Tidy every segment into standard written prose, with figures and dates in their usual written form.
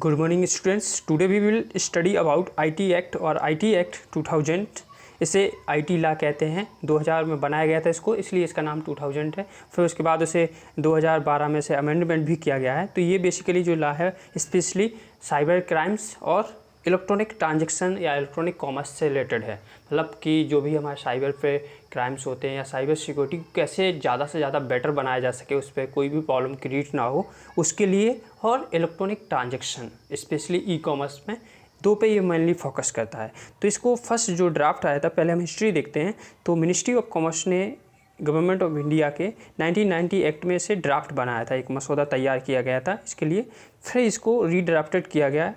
Good morning students, today we will study about IT act और IT act 2000। इसे IT law कहते हैं। 2000 में बनाया गया था इसको, इसलिए इसका नाम 2000 है। फिर उसके बाद उसे 2012 में से अमेंडमेंट भी किया गया है। तो ये बेसिकली जो लॉ है स्पेशली साइबर क्राइम्स और इलेक्ट्रॉनिक ट्रांजेक्शन या इलेक्ट्रॉनिक कॉमर्स से रिलेटेड है। मतलब कि जो भी हमारे साइबर पे क्राइम्स होते हैं या साइबर सिक्योरिटी को कैसे ज़्यादा से ज़्यादा बेटर बनाया जा सके, उस पर कोई भी प्रॉब्लम क्रिएट ना हो उसके लिए, और electronic transaction specially e commerce में, दो पे ये मेनली फोकस करता है। तो इसको फर्स्ट जो ड्राफ्ट आया था, पहले हम हिस्ट्री देखते हैं। तो मिनिस्ट्री ऑफ कॉमर्स ने गवर्नमेंट ऑफ इंडिया के 1990 एक्ट में से ड्राफ्ट बनाया था, एक मसौदा तैयार किया गया था इसके लिए। फिर इसको रीड्राफ्टेड किया गया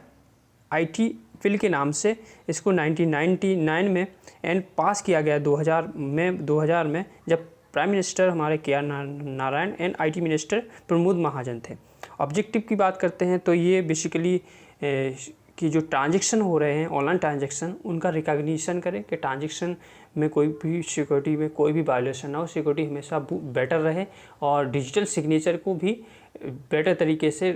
आईटी बिल के नाम से। इसको 1999 में एंड पास किया गया 2000 में, जब प्राइम मिनिस्टर हमारे K R Narayan and IT minister Pramod Mahajan थे। ऑब्जेक्टिव की बात करते हैं तो ये बेसिकली कि जो ट्रांजेक्शन हो रहे हैं ऑनलाइन ट्रांजेक्शन, उनका रिकॉग्निशन करें कि ट्रांजेक्शन में कोई भी सिक्योरिटी में कोई भी वायलेशन ना हो, सिक्योरिटी हमेशा बेटर रहे, और डिजिटल सिग्नेचर को भी बेटर तरीके से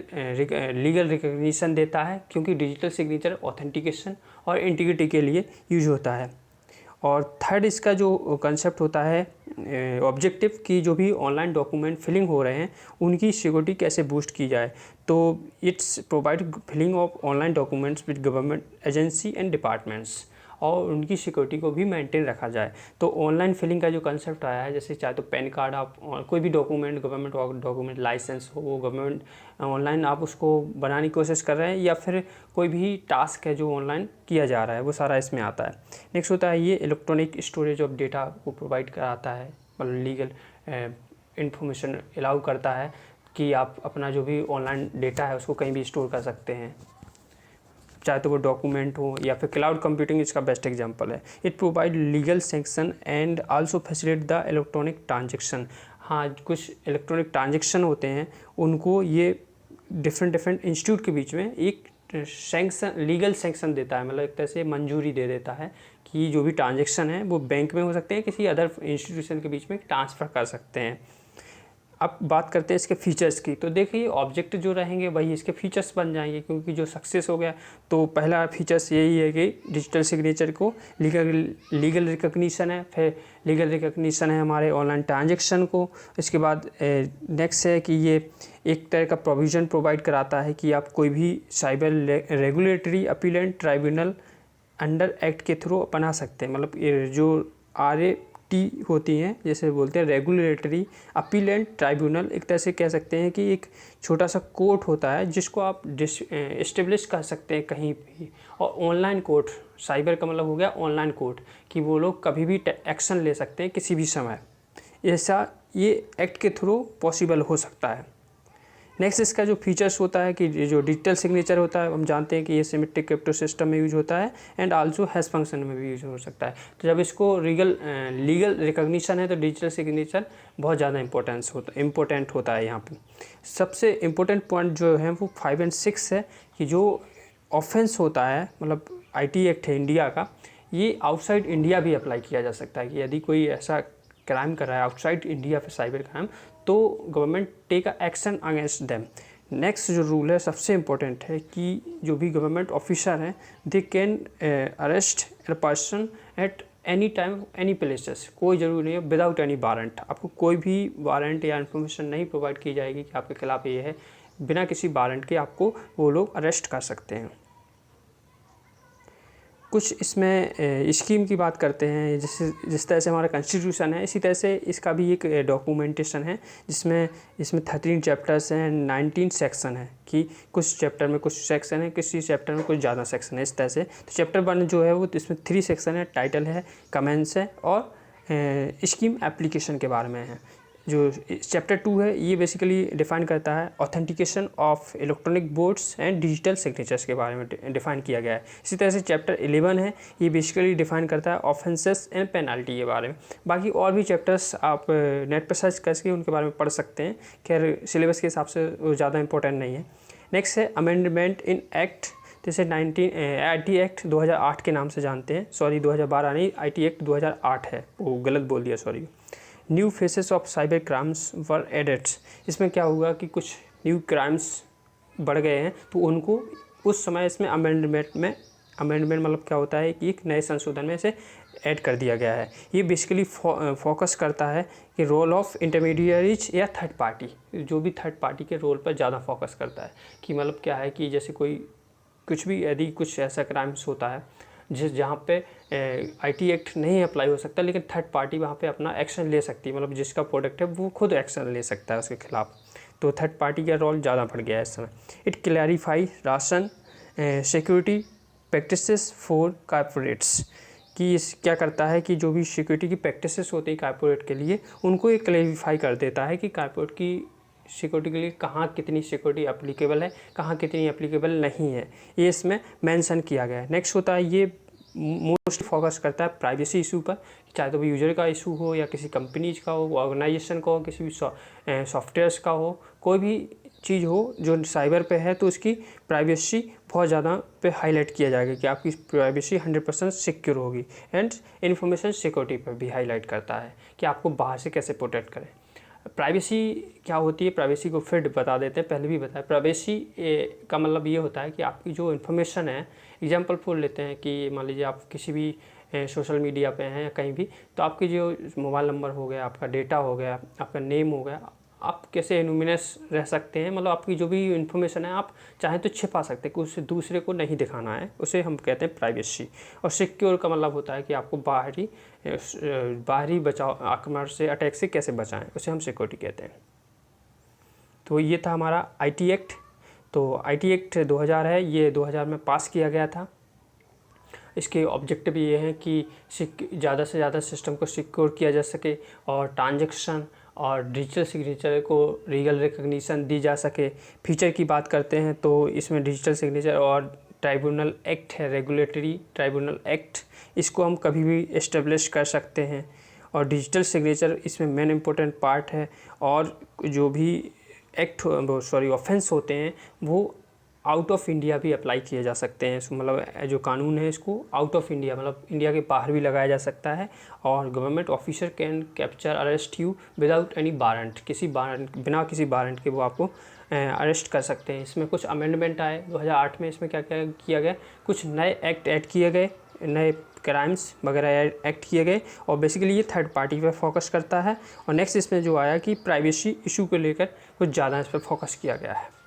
लीगल रिकॉग्निशन देता है, क्योंकि डिजिटल सिग्नेचर ऑथेंटिकेशन और इंटीग्रिटी के लिए यूज होता है। और थर्ड इसका जो कंसेप्ट होता है ऑब्जेक्टिव कि जो भी ऑनलाइन डॉक्यूमेंट फिलिंग हो रहे हैं उनकी सिक्योरिटी कैसे बूस्ट की जाए। तो it's provide filling of online documents with government agency and departments, और उनकी सिक्योरिटी को भी मेंटेन रखा जाए। तो ऑनलाइन फिलिंग का जो कंसेप्ट आया है, जैसे चाहे तो पैन कार्ड, आप कोई भी डॉक्यूमेंट, गवर्नमेंट डॉक्यूमेंट, लाइसेंस हो, गवर्नमेंट ऑनलाइन आप उसको बनाने की कोशिश कर रहे हैं, या फिर कोई भी टास्क है जो ऑनलाइन किया जा रहा है, वो सारा इसमें आता है। नेक्स्ट होता है ये इलेक्ट्रॉनिक स्टोरेज ऑफ डेटा को प्रोवाइड कराता है, मतलब लीगल इंफॉर्मेशन अलाउ करता है कि आप अपना जो भी ऑनलाइन डेटा है उसको कहीं भी स्टोर कर सकते हैं, चाहे तो वो डॉक्यूमेंट हो या फिर क्लाउड कंप्यूटिंग इसका बेस्ट एग्जांपल है। It provide legal sanction and also facilitate the electronic transaction. हाँ, कुछ इलेक्ट्रॉनिक ट्रांजेक्शन होते हैं उनको ये डिफरेंट इंस्टीट्यूट के बीच में एक सैंक्शन, लीगल सैंक्शन देता है, मतलब एक तरह से मंजूरी दे देता है कि जो भी ट्रांजेक्शन है वो बैंक में हो सकते हैं, किसी अदर इंस्टीट्यूशन के बीच में ट्रांसफ़र कर सकते हैं। अब बात करते हैं इसके फीचर्स की। तो देखिए ऑब्जेक्ट जो रहेंगे वही इसके फीचर्स बन जाएंगे, क्योंकि जो सक्सेस हो गया तो पहला फीचर्स यही है कि डिजिटल सिग्नेचर को लीगल रिकॉग्निशन है, फिर लीगल रिकॉग्निशन है हमारे ऑनलाइन ट्रांजेक्शन को। इसके बाद नेक्स्ट है कि ये एक तरह का प्रोविज़न प्रोवाइड कराता है कि आप कोई भी cyber regulatory appellate tribunal under act के थ्रू बना सकते हैं। मतलब ये जो RAT होती हैं, जैसे बोलते हैं रेगुलेटरी अपीलेंट ट्राइब्यूनल, एक तरह से कह सकते हैं कि एक छोटा सा कोर्ट होता है जिसको आप इस्टेब्लिश कर सकते हैं कहीं भी। और ऑनलाइन कोर्ट, साइबर का मतलब हो गया ऑनलाइन कोर्ट, कि वो लोग कभी भी एक्शन ले सकते हैं किसी भी समय। ऐसा ये एक्ट के थ्रू पॉसिबल हो सकता है। नेक्स्ट इसका जो फीचर्स होता है कि जो डिजिटल सिग्नेचर होता है, हम जानते हैं कि ये सिमेट्रिक क्रिप्टो सिस्टम में यूज होता है एंड आल्सो हैश फंक्शन में भी यूज हो सकता है। तो जब इसको लीगल रिकॉग्निशन है तो डिजिटल सिग्नेचर बहुत ज़्यादा इम्पोर्टेंट होता है। यहाँ पे सबसे इम्पोर्टेंट पॉइंट जो है वो 5 और 6 है कि जो ऑफेंस होता है, मतलब IT एक्ट है इंडिया का, ये आउटसाइड इंडिया भी अप्लाई किया जा सकता है कि यदि कोई ऐसा क्राइम कर रहा है आउटसाइड इंडिया फिर साइबर क्राइम, तो government take action against them. Next जो रूल है सबसे इम्पोर्टेंट है कि जो भी गवर्नमेंट ऑफिसर हैं they can arrest a person at any time any places. कोई ज़रूरी नहीं है विदाउट एनी वारंट, आपको कोई भी वारंट या इन्फॉर्मेशन नहीं प्रोवाइड की जाएगी कि आपके खिलाफ ये है, बिना किसी वारंट के आपको वो लोग अरेस्ट कर सकते हैं। कुछ इसमें स्कीम की बात करते हैं, जिस तरह से हमारा कॉन्स्टिट्यूशन है इसी तरह से इसका भी एक डॉक्यूमेंटेशन है, जिसमें इसमें 13 चैप्टर्स हैं, 19 सेक्शन है, कि कुछ चैप्टर में कुछ सेक्शन है, किसी चैप्टर में कुछ ज़्यादा सेक्शन है, इस तरह से। तो चैप्टर 1 जो है वो इसमें 3 सेक्शन है, टाइटल है, कमेंट्स है, और स्कीम एप्लीकेशन के बारे में है। जो चैप्टर 2 है ये बेसिकली डिफ़ाइन करता है authentication of electronic boards and digital signatures के बारे में डिफ़ाइन किया गया है। इसी तरह से चैप्टर 11 है, ये बेसिकली डिफ़ाइन करता है ऑफेंसेस एंड पेनल्टी के बारे में। बाकी और भी चैप्टर्स आप नेट पर सर्च करके उनके बारे में पढ़ सकते हैं, खैर सिलेबस के हिसाब से वो ज़्यादा इंपॉर्टेंट नहीं है। नेक्स्ट है अमेंडमेंट इन एक्ट, जैसे IT एक्ट 2008 के नाम से जानते हैं, सॉरी 2012 नहीं, IT एक्ट 2008 है, वो गलत बोल दिया, sorry. New faces of cyber crimes were added. इसमें क्या हुआ कि कुछ न्यू क्राइम्स बढ़ गए हैं, तो उनको उस समय इसमें अमेंडमेंट मतलब क्या होता है कि एक नए संशोधन में इसे ऐड कर दिया गया है। ये बेसिकली फोकस करता है कि रोल ऑफ इंटरमीडियरीज या थर्ड पार्टी, जो भी थर्ड पार्टी के रोल पर ज़्यादा फोकस करता है कि मतलब क्या है कि जैसे कोई कुछ भी यदि कुछ ऐसा क्राइम्स होता है जहाँ पे आईटी एक्ट नहीं अप्लाई हो सकता, लेकिन थर्ड पार्टी वहाँ पे अपना एक्शन ले सकती है, मतलब जिसका प्रोडक्ट है वो खुद एक्शन ले सकता है उसके खिलाफ। तो थर्ड पार्टी का रोल ज़्यादा बढ़ गया है इस समय। It clarify ration security practices for corporates, कि इस क्या करता है कि जो भी सिक्योरिटी की प्रैक्टिसेस होती है कॉर्पोरेट के लिए, उनको ये क्लैरिफाई कर देता है कि कॉर्पोरेट की सिक्योरिटी के लिए कहाँ कितनी सिक्योरिटी एप्लीकेबल है, कहाँ कितनी एप्लीकेबल नहीं है, ये इसमें मेंशन किया गया है। नेक्स्ट होता है ये मोस्ट फोकस करता है प्राइवेसी इशू पर, चाहे तो भी यूजर का इशू हो या किसी कंपनीज का हो, ऑर्गेनाइजेशन का हो, किसी भी सॉफ्टवेयर्स का हो, कोई भी चीज़ हो जो साइबर पे है, तो उसकी प्राइवेसी बहुत ज़्यादा पे हाईलाइट किया जाएगा कि आपकी प्राइवेसी 100% सिक्योर होगी। एंड इन्फॉर्मेशन सिक्योरिटी पर भी हाईलाइट करता है कि आपको बाहर से कैसे प्रोटेक्ट करें। प्राइवेसी क्या होती है, प्राइवेसी को फिर बता देते हैं, पहले भी बताया। प्राइवेसी का मतलब ये होता है कि आपकी जो इन्फॉर्मेशन है, एग्जांपल फॉर लेते हैं कि मान लीजिए आप किसी भी सोशल मीडिया पे हैं या कहीं भी, तो आपकी जो मोबाइल नंबर हो गया, आपका डेटा हो गया, आपका नेम हो गया, आप कैसे एनोनिमस रह सकते हैं, मतलब आपकी जो भी इन्फॉर्मेशन है आप चाहें तो छिपा सकते हैं कि उसे दूसरे को नहीं दिखाना है, उसे हम कहते हैं प्राइवेसी। और सिक्योर का मतलब होता है कि आपको बाहरी बचाव, आक्रमण से, अटैक से कैसे बचाएं, उसे हम सिक्योरिटी कहते हैं। तो ये था हमारा आईटी एक्ट। तो आईटी एक्ट 2000 है, ये 2000 में पास किया गया था। इसके ऑब्जेक्टिव ये हैं कि ज़्यादा से ज़्यादा सिस्टम को सिक्योर किया जा सके और ट्रांजैक्शन और डिजिटल सिग्नेचर को लीगल रिकग्निशन दी जा सके। फीचर की बात करते हैं तो इसमें डिजिटल सिग्नेचर और ट्राइब्यूनल एक्ट है, रेगुलेटरी ट्राइब्यूनल एक्ट, इसको हम कभी भी इस्टेब्लिश कर सकते हैं। और डिजिटल सिग्नेचर इसमें मेन इम्पोर्टेंट पार्ट है। और जो भी ऑफेंस होते हैं वो आउट ऑफ इंडिया भी अप्लाई किए जा सकते हैं। मतलब जो कानून है इसको आउट ऑफ इंडिया, मतलब इंडिया के बाहर भी लगाया जा सकता है। और government officer can capture arrest you without any warrant, बिना किसी वारंट के वो आपको अरेस्ट कर सकते हैं। इसमें कुछ अमेंडमेंट आए 2008 में। इसमें क्या क्या किया गया, कुछ नए एक्ट ऐड किए गए, नए क्राइम्स वगैरह एक्ट किए गए। और बेसिकली ये थर्ड पार्टी पे फोकस करता है। और नेक्स्ट इसमें जो आया कि प्राइवेसी इशू को लेकर कुछ ज़्यादा इस पर फोकस किया गया है।